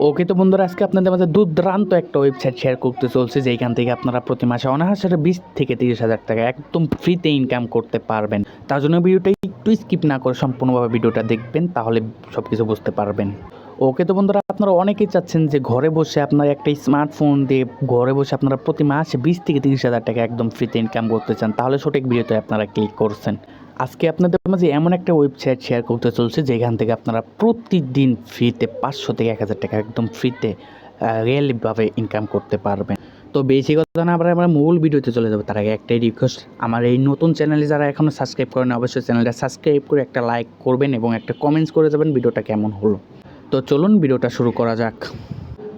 ওকে, তো বন্ধুরা আজকে আপনাদের মাঝে দুর্দান্ত একটা ওয়েবসাইট শেয়ার করতে চলছে, যেখান থেকে আপনারা প্রতি মাসে অনায়াসে 20 থেকে 30 হাজার টাকা একদম ফ্রিতে ইনকাম করতে পারবেন। তার জন্য ভিডিওটা একটু স্কিপ না করে সম্পূর্ণভাবে ভিডিওটা দেখবেন, তাহলে সব কিছু বুঝতে পারবেন। ওকে, তো বন্ধুরা আপনারা অনেকেই চাচ্ছেন যে ঘরে বসে আপনারা একটা স্মার্টফোন দিয়ে ঘরে বসে আপনারা প্রতি মাসে 20 থেকে 30 হাজার টাকা একদম ফ্রিতে ইনকাম করতে চান, তাহলে সঠিক ভিডিওতে আপনারা ক্লিক করছেন। আজকে আপনাদের মাঝে এমন একটা ওয়েবসাইট শেয়ার করতে চলছে, যেখান থেকে আপনারা প্রতিদিন ফ্রিতে 500 থেকে 1000 টাকা একদম ফ্রিতে রিয়েলিভাবে ইনকাম করতে পারবেন। তো বেশি কথা না আমরা মূল ভিডিওতে চলে যাবো, তার আগে একটাই রিকোয়েস্ট, আমার এই নতুন চ্যানেলে যারা এখনও সাবস্ক্রাইব করেন অবশ্যই চ্যানেলটা সাবস্ক্রাইব করে একটা লাইক করবেন এবং একটা কমেন্টস করে যাবেন ভিডিওটা কেমন হলো। তো চলুন ভিডিওটা শুরু করা যাক।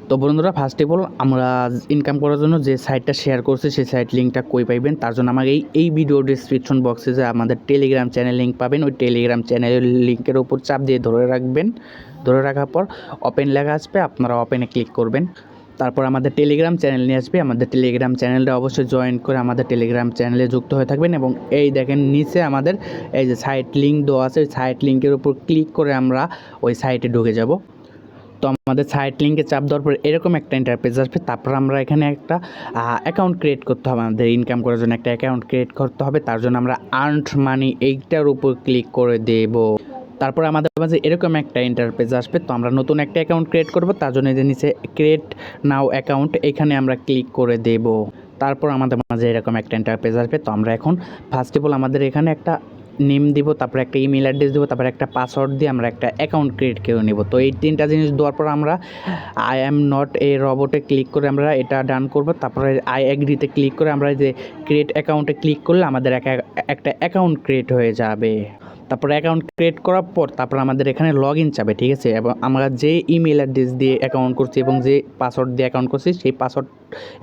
তো বন্ধুরা, ফার্স্ট অফ অল আমরা ইনকাম করার জন্য যে সাইটটা শেয়ার করছি সেই সাইট লিঙ্কটা কই পাইবেন, তার জন্য আমাকে এই ভিডিও ডিসক্রিপশন বক্সে যে আমাদের টেলিগ্রাম চ্যানেল লিঙ্ক পাবেন, ওই টেলিগ্রাম চ্যানেলের লিঙ্কের উপর চাপ দিয়ে ধরে রাখবেন। ধরে রাখার পর ওপেন লেখা আসবে, আপনারা ওপেনে ক্লিক করবেন। তারপর আমাদের টেলিগ্রাম চ্যানেল নিয়ে আসবে। আমাদের টেলিগ্রাম চ্যানেলটা অবশ্যই জয়েন করে আমাদের টেলিগ্রাম চ্যানেলে যুক্ত হয়ে থাকবেন এবং এই দেখেন নিচে আমাদের এই যে সাইট লিঙ্ক দেওয়া আছে, ওই সাইট লিঙ্কের উপর ক্লিক করে আমরা ওই সাইটে ঢুকে যাব। তো আমাদের সাইট লিঙ্কে চাপ দেওয়ার পর এরকম একটা ইন্টারফেস আসবে। তারপর আমরা এখানে একটা অ্যাকাউন্ট ক্রিয়েট করতে হবে, আমাদের ইনকাম করার জন্য একটা অ্যাকাউন্ট ক্রিয়েট করতে হবে। তার জন্য আমরা আর্ন মানি এইটার উপর ক্লিক করে দেব। তারপর আমাদের মাঝে এরকম একটা ইন্টারফেস আসবে। তো আমরা নতুন একটা অ্যাকাউন্ট ক্রিয়েট করব, তার জন্য যে নিচে ক্রিয়েট নাও অ্যাকাউন্ট এখানে আমরা ক্লিক করে দেব। তারপর আমাদের মাঝে এরকম একটা ইন্টারফেস আসবে। তো আমরা এখন ফার্স্ট অফ অল আমাদের এখানে একটা নেম দিব, তারপরে একটা ইমেল অ্যাড্রেস দেবো, তারপরে একটা পাসওয়ার্ড দিয়ে আমরা একটা অ্যাকাউন্ট ক্রিয়েট করে নেব। তো এই তিনটা জিনিস দেওয়ার পর আমরা আই অ্যাম নট এ রবটে ক্লিক করে আমরা এটা ডান করব। তারপরে আই অ্যাগ্রিতে ক্লিক করে আমরা যে ক্রিয়েট অ্যাকাউন্টে ক্লিক করলে আমাদের একটা অ্যাকাউন্ট ক্রিয়েট হয়ে যাবে। তারপরে অ্যাকাউন্ট ক্রিয়েট করার পর তারপর আমাদের এখানে লগ ইন চাবে, ঠিক আছে। এবং আমরা যে ইমেল অ্যাড্রেস দিয়ে অ্যাকাউন্ট করছি এবং যে পাসওয়ার্ড দিয়ে অ্যাকাউন্ট করছি সেই পাসওয়ার্ড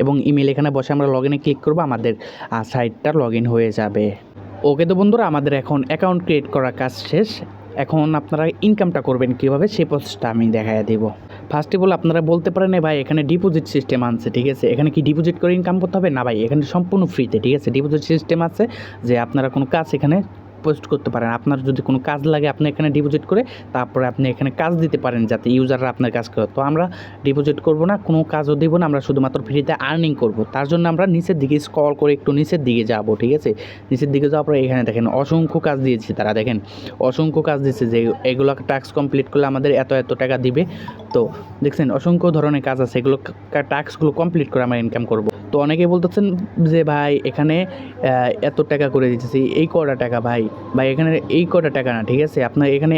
এবং ইমেল এখানে বসে আমরা লগ ইনে ক্লিক করবো, আমাদের সাইটটা লগ ইন হয়ে যাবে। ওকে, তো বন্ধুরা আমাদের এখন অ্যাকাউন্ট ক্রিয়েট করার কাজ শেষ। এখন আপনারা ইনকামটা করবেন কীভাবে সেই প্রসেসটা আমি দেখাই দেব। ফার্স্ট অফ অল আপনারা বলতে পারেন ভাই এখানে ডিপোজিট সিস্টেম আনছে, ঠিক আছে। এখানে কি ডিপোজিট করে ইনকাম করতে হবে? না ভাই, এখানে সম্পূর্ণ ফ্রিতে, ঠিক আছে। ডিপোজিট সিস্টেম আছে যে আপনারা কোনো কাজ এখানে পোস্ট করতে পারেন। আপনার যদি কোনো কাজ লাগে আপনি এখানে ডিপোজিট করে তারপরে আপনি এখানে কাজ দিতে পারেন, যাতে ইউজাররা আপনার কাজ করে। তো আমরা ডিপোজিট করব না, কোনো কাজও দেবো না, আমরা শুধুমাত্র ফ্রিতে আর্নিং করব। তার জন্য আমরা নিচের দিকে স্ক্রল করে একটু নিচের দিকে যাব, ঠিক আছে। নিচের দিকে যাওয়ার পরে এখানে দেখেন অসংখ্য কাজ দিয়েছে তারা, দেখেন অসংখ্য কাজ দিচ্ছে যে এগুলো টাস্ক কমপ্লিট করলে আমাদের এত এত টাকা দিবে। তো দেখছেন অসংখ্য ধরনের কাজ আছে, এগুলো টাস্কগুলো কমপ্লিট করে আমরা ইনকাম করব। তো অনেকেই বলতেছেন যে ভাই এখানে এত টাকা করে দিতেছি, এই কটা টাকা ভাই এখানে এই কটা টাকা না, ঠিক আছে। আপনার এখানে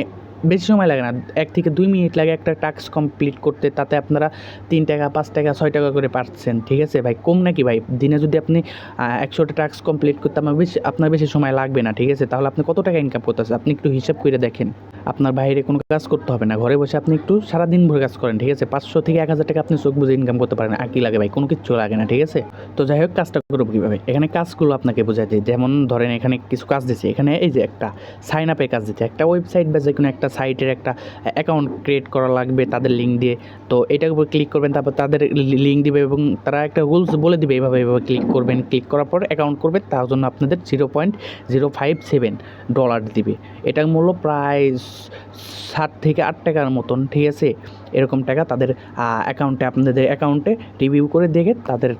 বেশি সময় লাগে না, 1 থেকে 2 মিনিট লাগে একটা টাস্ক কমপ্লিট করতে, তাতে আপনারা 3 টাকা 5 টাকা 6 টাকা করে পাচ্ছেন, ঠিক আছে ভাই। কম নাকি ভাই? দিনে যদি আপনি 100টা টাস্ক কমপ্লিট করতে আপনার বেশি সময় লাগবে না, ঠিক আছে। তাহলে আপনি কত টাকা ইনকাম করতেছেন আপনি একটু হিসাব করে দেখেন। আপনার বাইরে কোনো কাজ করতে হবে না, ঘরে বসে আপনি একটু সারাদিন ভরে কাজ করেন, ঠিক আছে। 500 থেকে 1000 টাকা আপনি চোখ বুঝে ইনকাম করতে পারেন। আর কি লাগে ভাই? কোনো কিছু লাগে না, ঠিক আছে। তো যাই হোক, কাজটা করবো কীভাবে? এখানে কাজগুলো আপনাকে বোঝাই দিই। যেমন ধরেন এখানে কিছু কাজ দিচ্ছে, এখানে এই যে একটা সাইন আপের কাজ দিচ্ছে, একটা ওয়েবসাইট বা যে কোনো একটা সাইটের একটা অ্যাকাউন্ট ক্রিয়েট করা লাগবে তাদের লিঙ্ক দিয়ে। তো এটার উপর ক্লিক করবেন, তারপর তাদের লিঙ্ক দিবে এবং তারা একটা রুলস বলে দিবে, এভাবে ক্লিক করবেন। ক্লিক করার পর অ্যাকাউন্ট করবে, তার জন্য আপনাদের $0.057 দিবে। এটার মূল্য প্রায় 7 থেকে 8 টাকার মতন, ঠিক আছে। এরকম টাকা তাদের অ্যাকাউন্টে আপনাদের অ্যাকাউন্টে রিভিউ করে দেখে তাদের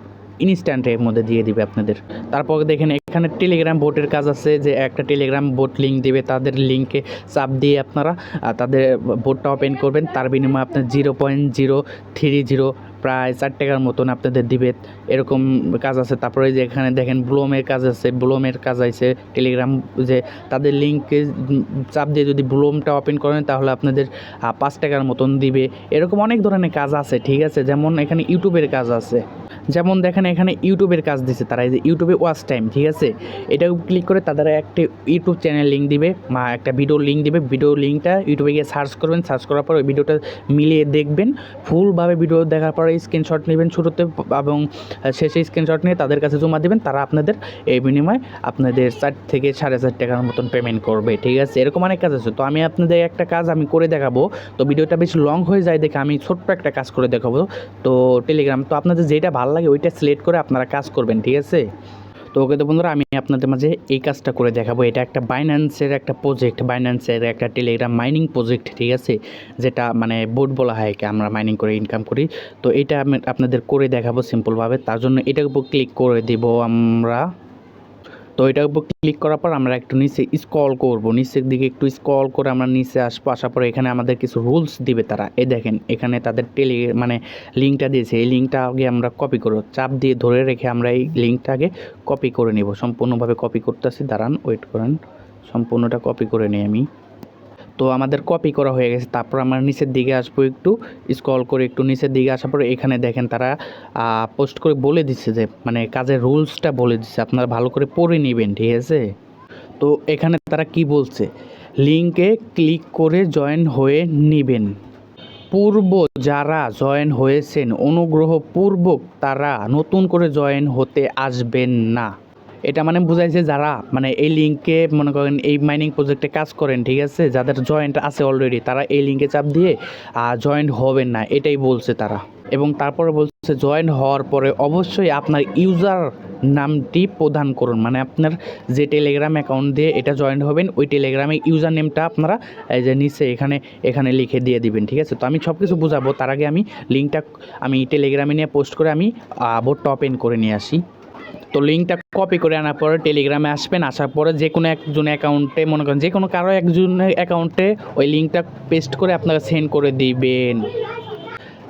ইনস্ট্যান্টের মধ্যে দিয়ে দিবে আপনাদের। তারপর দেখেন এখানে টেলিগ্রাম বোটের কাজ আছে, যে একটা টেলিগ্রাম বোট লিঙ্ক দিবে, তাদের লিঙ্কে চাপ দিয়ে আপনারা তাদের বোটটা ওপেন করবেন। তার বিনিময়ে আপনার 0.030 প্রায় 4 টাকার মতন আপনাদের দিবে, এরকম কাজ আছে। তারপরে যে এখানে দেখেন ব্লুমের কাজ আছে, ব্লুমের কাজ আছে টেলিগ্রাম, যে তাদের লিঙ্কে চাপ দিয়ে যদি ব্লুমটা ওপেন করেন তাহলে আপনাদের 5 টাকার মতন দিবে। এরকম অনেক ধরনের কাজ আছে, ঠিক আছে। যেমন এখানে ইউটিউবের কাজ আছে, যেমন দেখেন এখানে ইউটিউবের কাজ দিচ্ছে তারা, এই যে ইউটিউবে ওয়াচ টাইম, ঠিক আছে। এটা ক্লিক করে তাদের একটা ইউটিউব চ্যানেল লিঙ্ক দিবে বা একটা ভিডিও লিঙ্ক দিবে। ভিডিও লিঙ্কটা ইউটিউবে গিয়ে সার্চ করবেন, সার্চ করার পর ওই ভিডিওটা মিলিয়ে দেখবেন। ফুলভাবে ভিডিও দেখার পরে স্ক্রিনশট নেবেন শুরুতে এবং শেষে স্ক্রিনশট নিয়ে তাদের কাছে জমা দেবেন। তারা আপনাদের এই বিনিময়ে আপনাদের 4 থেকে 4.5 টাকার মতন পেমেন্ট করবে, ঠিক আছে। এরকম অনেক কাজ আছে। তো আমি আপনাদের একটা কাজ আমি করে দেখাবো, তো ভিডিওটা বেশ লং হয়ে যায় দেখে আমি ছোট্ট একটা কাজ করে দেখাবো। তো টেলিগ্রাম, তো আপনাদের যেটা ভালো লাগে ওইটা সিলেক্ট করে আপনারা কাজ করবেন, ঠিক আছে। তো তো ওকে তো বন্ধুরা আমি আপনাদের মাঝে এই কাজটা করে দেখাবো। এটা একটা বাইন্যান্সের একটা প্রজেক্ট, বাইন্যান্সের একটা টেলিগ্রাম মাইনিং প্রজেক্ট, ঠিক আছে, যেটা মানে বোট বলা হয়, কি আমরা মাইনিং করে ইনকাম করি। তো এটা আমি আপনাদের করে দেখাবো সিম্পলভাবে। তার জন্য এটার উপর ক্লিক করে দিব আমরা। তো এটার উপর ক্লিক করার পর আমরা একটু নিচে স্ক্রল করব, নিচের দিকে একটু স্ক্রল করে আমরা নিচে আসবো। আসার পরে এখানে আমাদের কিছু রুলস দিবে তারা। এই দেখেন এখানে তাদের মানে লিঙ্কটা দিয়েছে। এই লিঙ্কটা আগে আমরা কপি করব, চাপ দিয়ে ধরে রেখে আমরা এই লিঙ্কটা আগে কপি করে নিব। সম্পূর্ণভাবে কপি করতেছি, দাঁড়ান ওয়েট করেন, সম্পূর্ণটা কপি করে নিই আমি। তো আমাদের কপি করা হয়ে গেছে। তারপর আমরা নিচের দিকে আসবো, একটু স্ক্রল করে একটু নিচের দিকে আসার পরে এখানে দেখেন তারা পোস্ট করে বলে দিচ্ছে যে মানে কাজের রুলসটা বলে দিচ্ছে, আপনারা ভালো করে পড়ে নেবেন, ঠিক আছে। তো এখানে তারা কি বলছে, লিঙ্কে ক্লিক করে জয়েন হয়ে নেবেন। পূর্ব যারা জয়েন হয়েছেন অনুগ্রহপূর্বক তারা নতুন করে জয়েন হতে আসবেন না। এটা মানে বুঝাইছে যারা মানে এই লিঙ্কে মনে করেন এই মাইনিং প্রজেক্টে কাজ করেন, ঠিক আছে, যাদের জয়েন্ট আছে অলরেডি, তারা এই লিঙ্কে চাপ দিয়ে জয়েন্ট হবেন না, এটাই বলছে তারা। এবং তারপরে বলছে জয়েন হওয়ার পরে অবশ্যই আপনার ইউজার নামটি প্রদান করুন। মানে আপনার যে টেলিগ্রাম অ্যাকাউন্ট দিয়ে এটা জয়েন হবেন, ওই টেলিগ্রামের ইউজার নেমটা আপনারা এই যে নিচে এখানে লিখে দিয়ে দিবেন, ঠিক আছে। তো আমি সব কিছু বোঝাবো, তার আগে আমি লিঙ্কটা আমি টেলিগ্রামে নিয়ে পোস্ট করে আমি বোর্ডটা ওপেন করে নিয়ে আসি। তো লিঙ্কটা কপি করে আনার পরে টেলিগ্রামে আসবেন। আসার পরে যে কোনো একজনের অ্যাকাউন্টে মনে করেন যে কোনো কারো একজনের অ্যাকাউন্টে ওই লিঙ্কটা পেস্ট করে আপনারা সেন্ড করে দিবেন।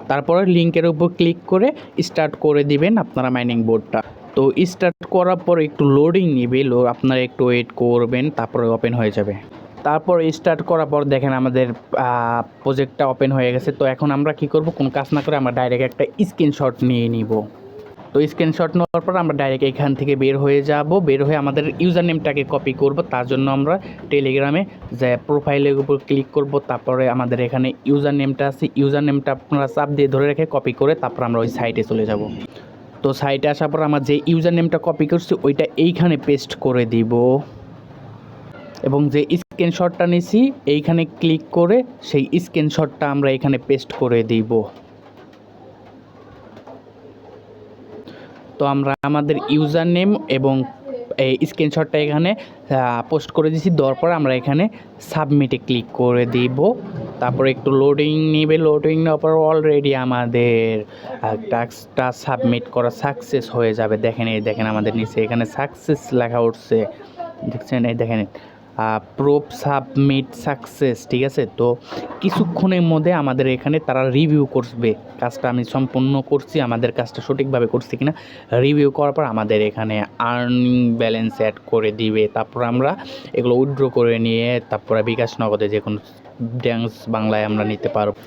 তারপরে লিঙ্কের উপর ক্লিক করে স্টার্ট করে দিবেন আপনারা মাইনিং বোর্ডটা। তো স্টার্ট করার পর একটু লোডিং নেবে, আপনারা একটু ওয়েট করবেন, তারপরে ওপেন হয়ে যাবে। তারপর স্টার্ট করার পর দেখেন আমাদের প্রজেক্টটা ওপেন হয়ে গেছে। তো এখন আমরা কি করব, কোনো কাজ না করে আমরা ডাইরেক্ট একটা স্ক্রিনশট নিয়ে নিব। তো স্ক্রিনশট নেওয়ার পর আমরা ডাইরেক্ট এখান থেকে বের হয়ে যাব। বের হয়ে আমাদের ইউজার নেমটাকে কপি করব। তার জন্য আমরা টেলিগ্রামে যে প্রোফাইলের উপর ক্লিক করব। তারপরে আমাদের এখানে ইউজার নেমটা আছে, ইউজার নেমটা আপনারা চাপ দিয়ে ধরে রেখে কপি করে তারপর আমরা ওই সাইটে চলে যাব। তো সাইটে আসার পর আমরা যে ইউজার নেমটা কপি করছি ওইটা এইখানে পেস্ট করে দিব, এবং যে স্ক্রিনশটটা নিছি এইখানে ক্লিক করে সেই স্ক্রিনশটটা আমরা এখানে পেস্ট করে দিব। তো আমরা আমাদের ইউজার নেম এবং এই স্ক্রিনশটটা এখানে পোস্ট করে দিয়েছি। দেওয়ার পর আমরা এখানে সাবমিটে ক্লিক করে দিব। তারপরে একটু লোডিং নেবে, লোডিং নেওয়ার পর অলরেডি আমাদের টাস্কটা সাবমিট করা সাকসেস হয়ে যাবে। দেখেন আমাদের নিচে এখানে সাকসেস লেখা উঠছে, দেখছেন, এই দেখেন প্রুফ সাবমিট সাকসেস, ঠিক আছে। তো কিছুক্ষণের মধ্যে আমাদের এখানে তারা রিভিউ করবে কাজটা আমি সম্পূর্ণ করছি, আমাদের কাজটা সঠিকভাবে করছি কিনা রিভিউ করার পর আমাদের এখানে আর্নিং ব্যালেন্স অ্যাড করে দিবে। তারপর আমরা এগুলো উইথড্র করে নিয়ে তারপরে বিকাশ নগদে যে কোনো ড্যান্স বাংলায় আমরা নিতে পারবো।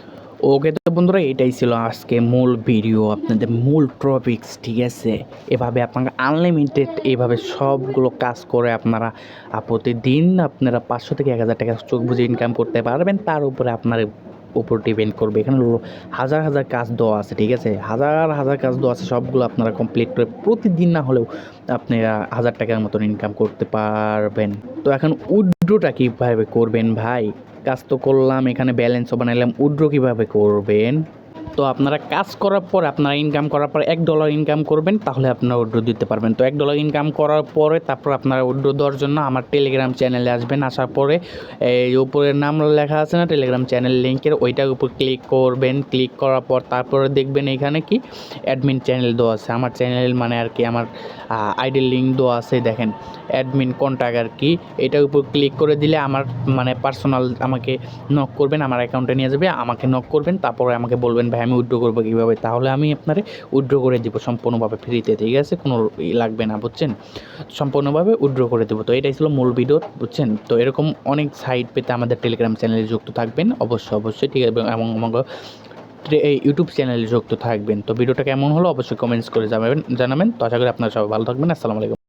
ওকে তো বন্ধুরা, এটাই ছিল আজকে মূল ভিডিও, আপনাদের মূল টপিক্স, ঠিক আছে। এভাবে আপনারা আনলিমিটেড এইভাবে সবগুলো কাজ করে আপনারা প্রতিদিন আপনারা 500 থেকে 1000 টাকা চোখ বুঝে ইনকাম করতে পারবেন। তার উপরে আপনার উপর ডিপেন্ড করবে। এখানে হাজার হাজার কাজ দেওয়া আছে, ঠিক আছে, হাজার হাজার কাজ দেওয়া আছে, সবগুলো আপনারা কমপ্লিট করে প্রতিদিন না হলেও আপনারা 1000 টাকার মতন ইনকাম করতে পারবেন। তো এখন উইথড্রটা কীভাবে করবেন ভাই? কাজ তো করলাম, এখানে ব্যালেন্সও বানাইলাম, উইথড্র কীভাবে করবেন? তো আপনারা কাজ করার পর আপনারা ইনকাম করার পর $1 ইনকাম করবেন, তাহলে আপনারা উইথড্র দিতে পারবেন। তো $1 ইনকাম করার পরে তারপর আপনারা উইথড্র দেওয়ার জন্য আমার টেলিগ্রাম চ্যানেলে আসবেন। আসার পরে এই উপরের নাম লেখা আছে না টেলিগ্রাম চ্যানেল লিঙ্কের, ওইটার উপর ক্লিক করবেন। ক্লিক করার পর তারপরে দেখবেন এখানে কি অ্যাডমিন চ্যানেল দেওয়া আছে, আমার চ্যানেল মানে আর কি আমার আইডির লিঙ্ক দেওয়া আছে, দেখেন অ্যাডমিন কন্ট্যাক্ট আর কি। এটার উপর ক্লিক করে দিলে আমার মানে পার্সোনাল আমাকে নক করবেন, আমার অ্যাকাউন্টে নিয়ে যাবে, আমাকে নক করবেন, তারপরে আমাকে বলবেন ভাই আমি উইথড্র করবো কীভাবে, তাহলে আমি আপনারে উইথড্র করে দিব সম্পূর্ণভাবে ফ্রিতে, ঠিক আছে, কোনো লাগবে না, বুঝছেন, সম্পূর্ণভাবে উইথড্র করে দেবো। তো এটাই ছিল মূল ভিডিও, বুঝছেন। তো এরকম অনেক সাইট পেতে আমাদের টেলিগ্রাম চ্যানেলে যুক্ত থাকবেন অবশ্যই, ঠিক আছে, এবং আমাকে এই ইউটিউব চ্যানেলে যুক্ত থাকবেন। তো ভিডিওটা কেমন হলো অবশ্যই কমেন্টস করে জানাবেন। তো আশা করি আপনারা সবাই ভালো থাকবেন। আসসালামু আলাইকুম।